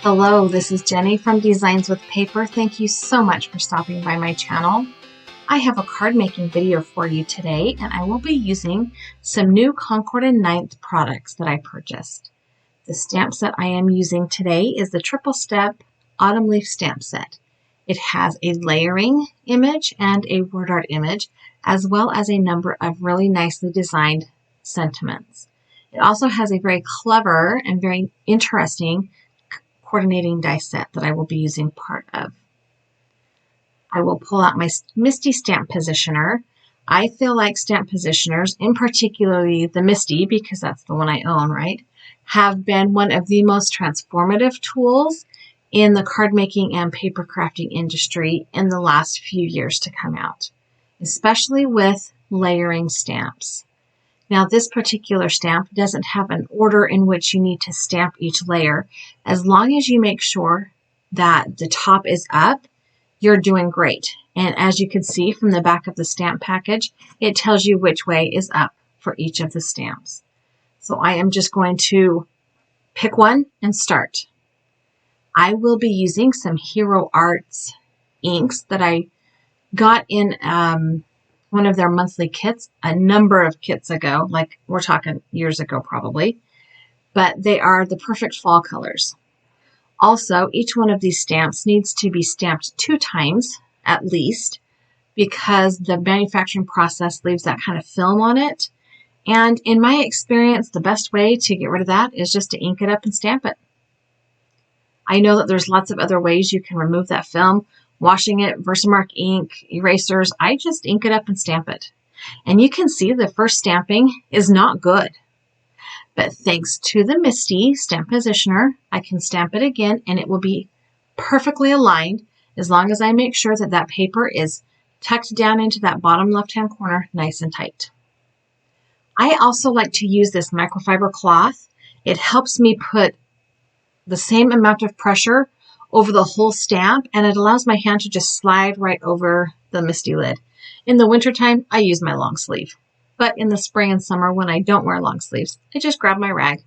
Hello, this is Jenny from Designs with Paper. Thank you so much for stopping by my channel. I have a card making video for you today, and I will be using some new Concord and 9th products that I purchased. The stamp set I am using today is the Triple Step Autumn Leaf Stamp Set. It has a layering image and a word art image, as well as a number of really nicely designed sentiments. It also has a very clever and very interesting coordinating die set that I will be using part of. I will pull out my Misty stamp positioner. I feel like stamp positioners, in particularly the Misty, because that's the one I own, right, have been one of the most transformative tools in the card making and paper crafting industry in the last few years to come out, especially with layering stamps. Now, this particular stamp doesn't have an order in which you need to stamp each layer. As long as you make sure that the top is up, you're doing great. And as you can see from the back of the stamp package, it tells you which way is up for each of the stamps. So I am just going to pick one and start. I will be using some Hero Arts inks that I got in one of their monthly kits a number of kits ago, like we're talking years ago probably, but they are the perfect fall colors. Also, each one of these stamps needs to be stamped 2 times at least because the manufacturing process leaves that kind of film on it. And in my experience, the best way to get rid of that is just to ink it up and stamp it. I know that there's lots of other ways you can remove that film. Washing it, Versamark ink, erasers, I just ink it up and stamp it. And you can see the first stamping is not good. But thanks to the Misty stamp positioner, I can stamp it again and it will be perfectly aligned as long as I make sure that that paper is tucked down into that bottom left-hand corner nice and tight. I also like to use this microfiber cloth. It helps me put the same amount of pressure over the whole stamp, and it allows my hand to just slide right over the Misty lid. In the wintertime, I use my long sleeve, but in the spring and summer when I don't wear long sleeves, I just grab my rag.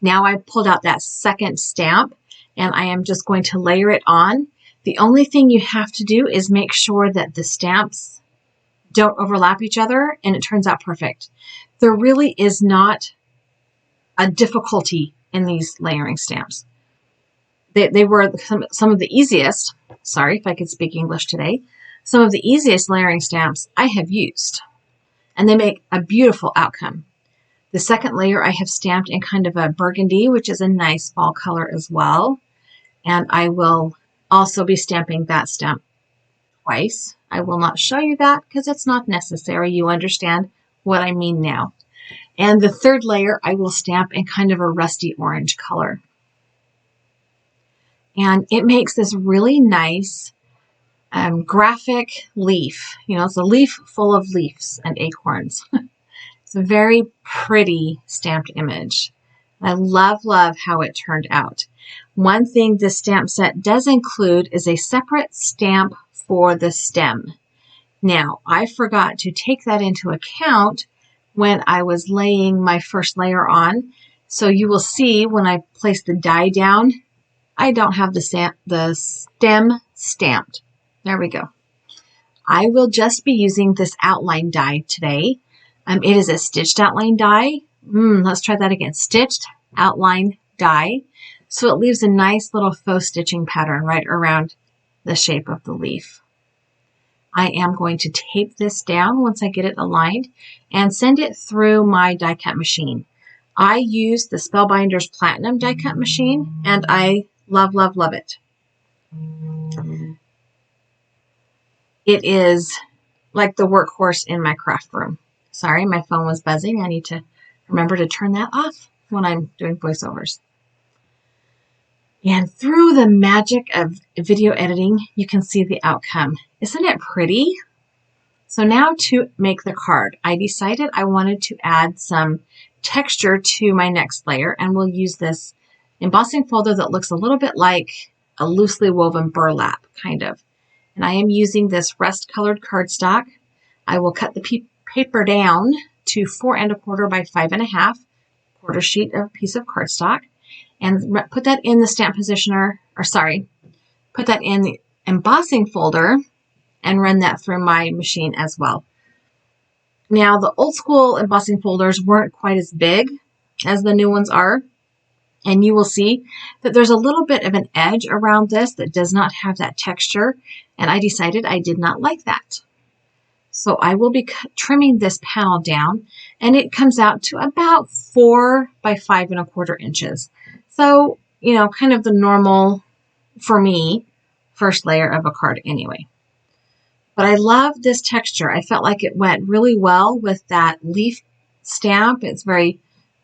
Now I pulled out that second stamp, and I am just going to layer it on. The only thing you have to do is make sure that the stamps don't overlap each other, and it turns out perfect. There really is not a difficulty in these layering stamps. They were some of the easiest, sorry if I could speak English today, some of the easiest layering stamps I have used, and they make a beautiful outcome. The second layer I have stamped in kind of a burgundy, which is a nice fall color as well, and I will also be stamping that stamp twice. I will not show you that because it's not necessary. You understand what I mean now. And the third layer I will stamp in kind of a rusty orange color. And it makes this really nice graphic leaf. You know, it's a leaf full of leaves and acorns. It's a very pretty stamped image. I love how it turned out. One thing this stamp set does include is a separate stamp for the stem. Now, I forgot to take that into account when I was laying my first layer on. So you will see when I place the die down, I don't have the stem stamped. There we go. I will just be using this outline die today. It is a stitched outline die. Let's try that again. Stitched outline die. So it leaves a nice little faux stitching pattern right around the shape of the leaf. I am going to tape this down once I get it aligned and send it through my die cut machine. I use the Spellbinders Platinum die cut machine, and I love it. It is like the workhorse in my craft room. Sorry, my phone was buzzing. I need to remember to turn that off when I'm doing voiceovers. And through the magic of video editing, you can see the outcome. Isn't it pretty? So now to make the card, I decided I wanted to add some texture to my next layer, and we'll use this embossing folder that looks a little bit like a loosely woven burlap, kind of. And I am using this rust-colored cardstock. I will cut the paper down to 4 1/4 by 5 1/2, quarter sheet of piece of cardstock. and put that in the stamp positioner, or sorry, put that in the embossing folder and run that through my machine as well. Now, the old school embossing folders weren't quite as big as the new ones are, and you will see that there's a little bit of an edge around this that does not have that texture, and I decided I did not like that. So I will be trimming this panel down, and it comes out to about 4 by 5 1/4 inches. So, you know, kind of the normal, for me, first layer of a card anyway. But I love this texture. I felt like it went really well with that leaf stamp. It's very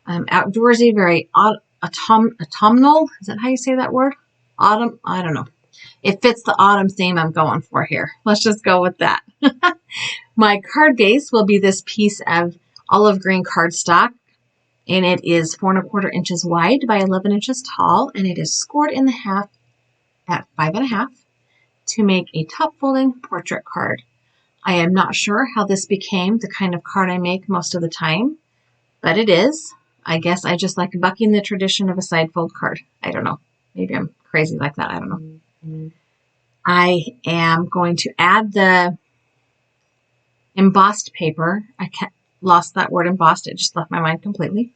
outdoorsy, very autumnal. Is that how you say that word? Autumn? I don't know. It fits the autumn theme I'm going for here. Let's just go with that. My card base will be this piece of olive green cardstock, and it is 4 1/4 inches wide by 11 inches tall, and it is scored in the half at 5 1/2 to make a top folding portrait card. I am not sure how this became the kind of card I make most of the time, but it is. I guess I just like bucking the tradition of a side fold card. I don't know. Maybe I'm crazy like that. I don't know. I am going to add the embossed paper. I lost that word embossed. It just left my mind completely.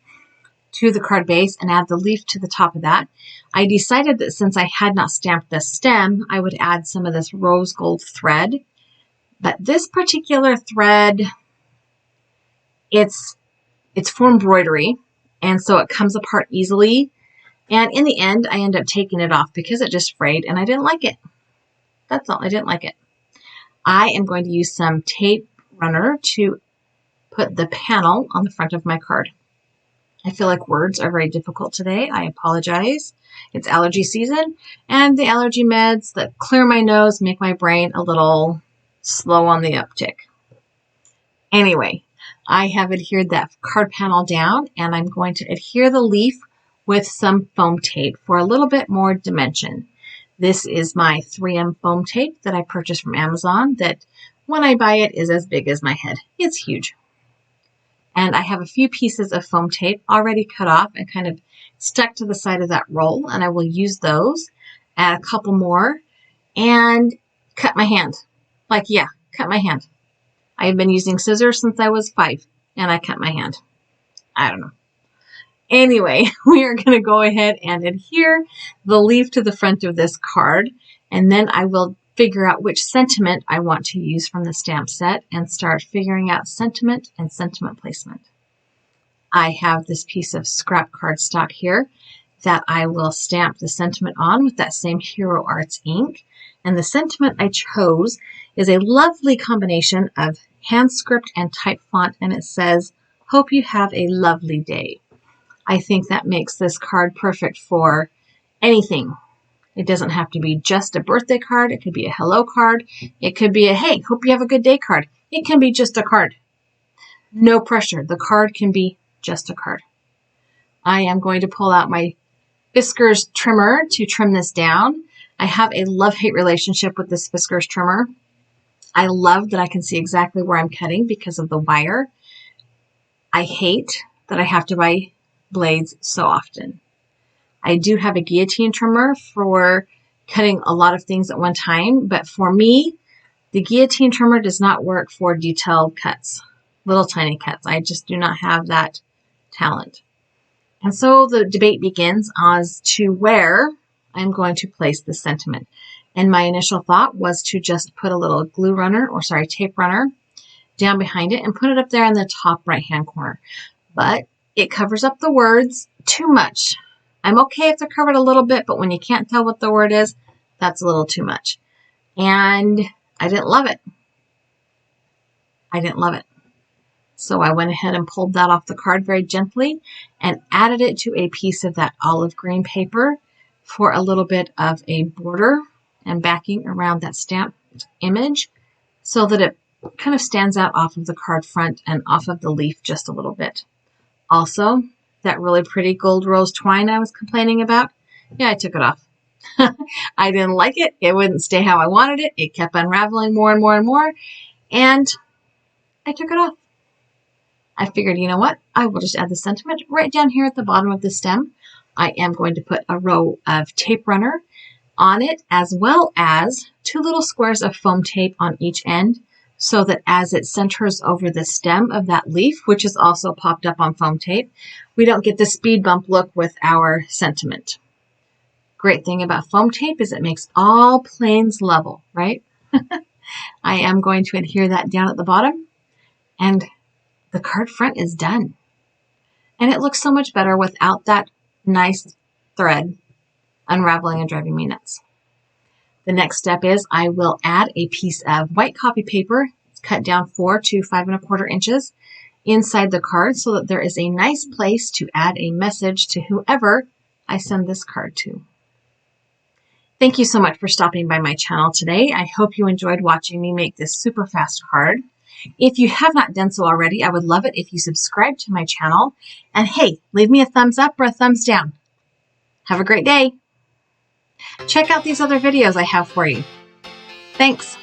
To the card base and add the leaf to the top of that. I decided that since I had not stamped the stem, I would add some of this rose gold thread. But this particular thread, it's for embroidery, and so it comes apart easily. And in the end, I end up taking it off because it just frayed and I didn't like it. That's all. I didn't like it. I am going to use some tape runner to put the panel on the front of my card. I feel like words are very difficult today. I apologize. It's allergy season, and the allergy meds that clear my nose make my brain a little slow on the uptick. Anyway, I have adhered that card panel down, and I'm going to adhere the leaf with some foam tape for a little bit more dimension. This is my 3M foam tape that I purchased from Amazon that when I buy it is as big as my head. It's huge. And I have a few pieces of foam tape already cut off and kind of stuck to the side of that roll, and I will use those, add a couple more, and cut my hand. Like, yeah, cut my hand. I've been using scissors since I was 5, and I cut my hand. I don't know. Anyway, we are going to go ahead and adhere the leaf to the front of this card, and then I will figure out which sentiment I want to use from the stamp set and start figuring out sentiment and sentiment placement. I have this piece of scrap cardstock here that I will stamp the sentiment on with that same Hero Arts ink. And the sentiment I chose is a lovely combination of hand script and type font, and it says, "Hope you have a lovely day." I think that makes this card perfect for anything. It doesn't have to be just a birthday card. It could be a hello card. It could be a, hey, hope you have a good day card. It can be just a card. No pressure. The card can be just a card. I am going to pull out my Fiskars trimmer to trim this down. I have a love-hate relationship with this Fiskars trimmer. I love that I can see exactly where I'm cutting because of the wire. I hate that I have to buy blades so often. I do have a guillotine trimmer for cutting a lot of things at one time, but for me, the guillotine trimmer does not work for detailed cuts, little tiny cuts. I just do not have that talent. And so the debate begins as to where I'm going to place the sentiment. And my initial thought was to just put a little tape runner down behind it and put it up there in the top right-hand corner. But it covers up the words too much. I'm okay if they're covered a little bit, but when you can't tell what the word is, that's a little too much. And I didn't love it. So I went ahead and pulled that off the card very gently and added it to a piece of that olive green paper for a little bit of a border and backing around that stamped image so that it kind of stands out off of the card front and off of the leaf just a little bit. Also, that really pretty gold rose twine I was complaining about, yeah, I took it off. I didn't like it. It wouldn't stay how I wanted it. It kept unraveling more and more and more, and I took it off. I figured, you know what? I will just add the sentiment right down here at the bottom of the stem. I am going to put a row of tape runner on it, as well as 2 little squares of foam tape on each end, so that as it centers over the stem of that leaf, which is also popped up on foam tape, we don't get the speed bump look with our sentiment. Great thing about foam tape is it makes all planes level, right? I am going to adhere that down at the bottom, and the card front is done. And it looks so much better without that nice thread unraveling and driving me nuts. The next step is I will add a piece of white copy paper, cut down 4 to 5 1/4 inches, inside the card so that there is a nice place to add a message to whoever I send this card to. Thank you so much for stopping by my channel today. I hope you enjoyed watching me make this super fast card. If you have not done so already, I would love it if you subscribe to my channel. And hey, leave me a thumbs up or a thumbs down. Have a great day. Check out these other videos I have for you. Thanks.